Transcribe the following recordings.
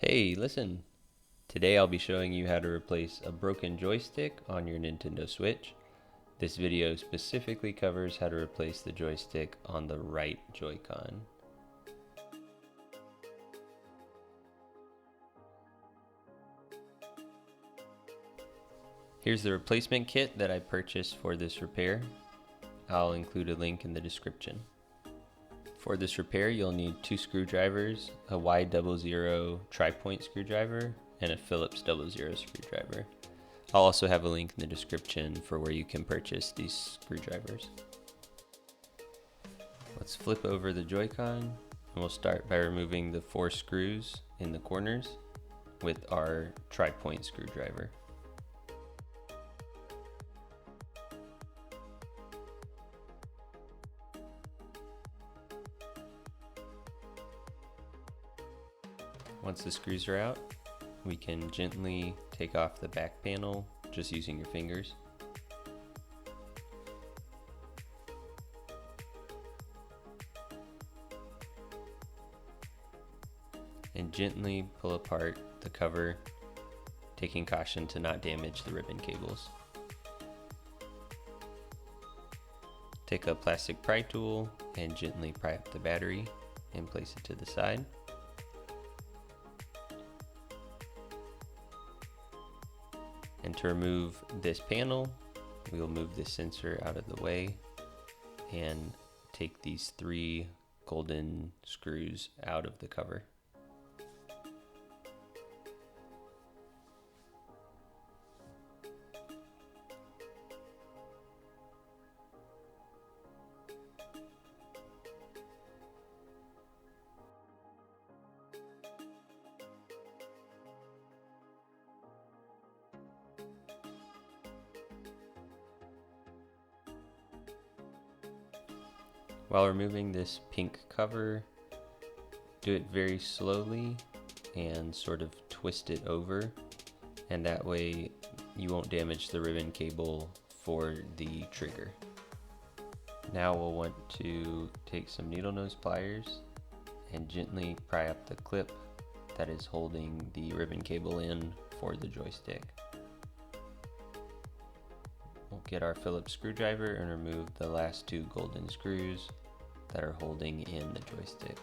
Hey, listen. Today I'll be showing you how to replace a broken joystick on your Nintendo Switch. This video specifically covers how to replace the joystick on the right Joy-Con. Here's the replacement kit that I purchased for this repair. I'll include a link in the description. For this repair, you'll need 2 screwdrivers, a Y00 tri-point screwdriver, and a Phillips 00 screwdriver. I'll also have a link in the description for where you can purchase these screwdrivers. Let's flip over the Joy-Con, and we'll start by removing the 4 screws in the corners with our tri-point screwdriver. Once the screws are out, we can gently take off the back panel just using your fingers. And gently pull apart the cover, taking caution to not damage the ribbon cables. Take a plastic pry tool and gently pry up the battery and place it to the side. And to remove this panel, we will move this sensor out of the way and take these 3 golden screws out of the cover. While removing this pink cover, do it very slowly and sort of twist it over, and that way you won't damage the ribbon cable for the trigger. Now we'll want to take some needle nose pliers and gently pry up the clip that is holding the ribbon cable in for the joystick. We'll get our Phillips screwdriver and remove the last 2 golden screws that are holding in the joystick.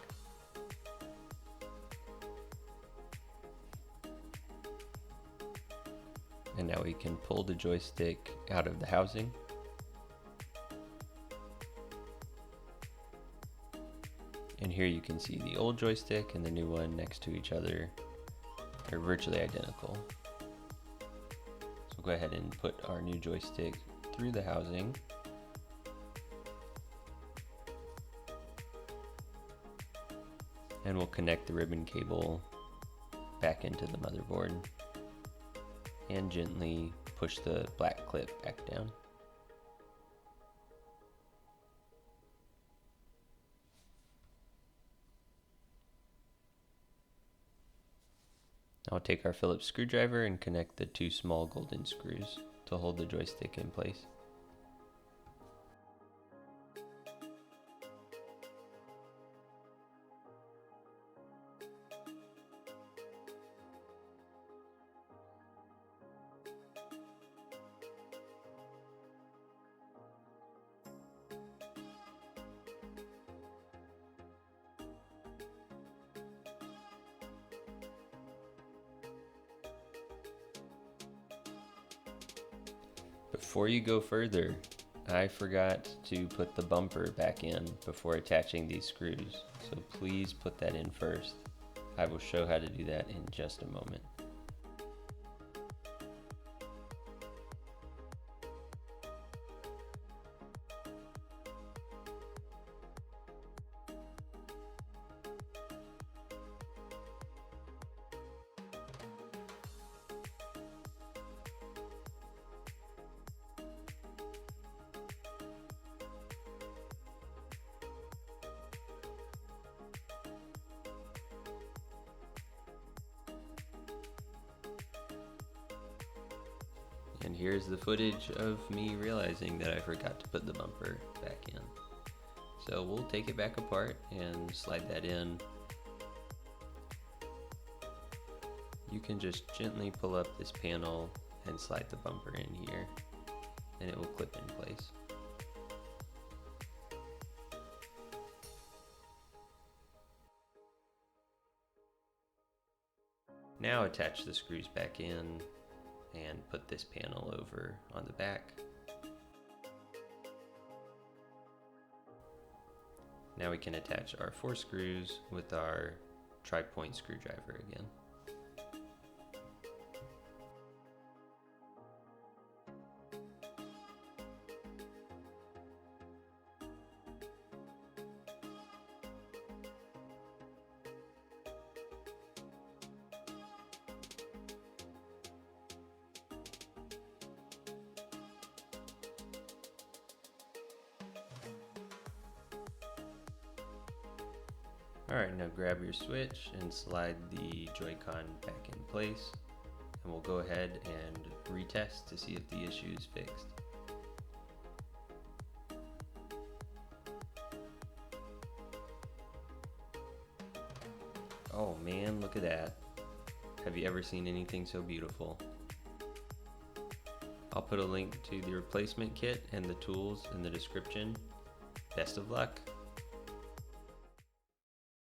And now we can pull the joystick out of the housing. And here you can see the old joystick and the new one next to each other. They're virtually identical. So go ahead and put our new joystick through the housing. And we'll connect the ribbon cable back into the motherboard and gently push the black clip back down. I'll take our Phillips screwdriver and connect the 2 small golden screws to hold the joystick in place. Before you go further, I forgot to put the bumper back in before attaching these screws, so please put that in first. I will show how to do that in just a moment. And here's the footage of me realizing that I forgot to put the bumper back in. So we'll take it back apart and slide that in. You can just gently pull up this panel and slide the bumper in here, and it will clip in place. Now attach the screws back in and put this panel over on the back. Now we can attach our 4 screws with our tri-point screwdriver again. Alright, now grab your switch and slide the Joy-Con back in place, and we'll go ahead and retest to see if the issue is fixed. Oh man, look at that. Have you ever seen anything so beautiful? I'll put a link to the replacement kit and the tools in the description. Best of luck!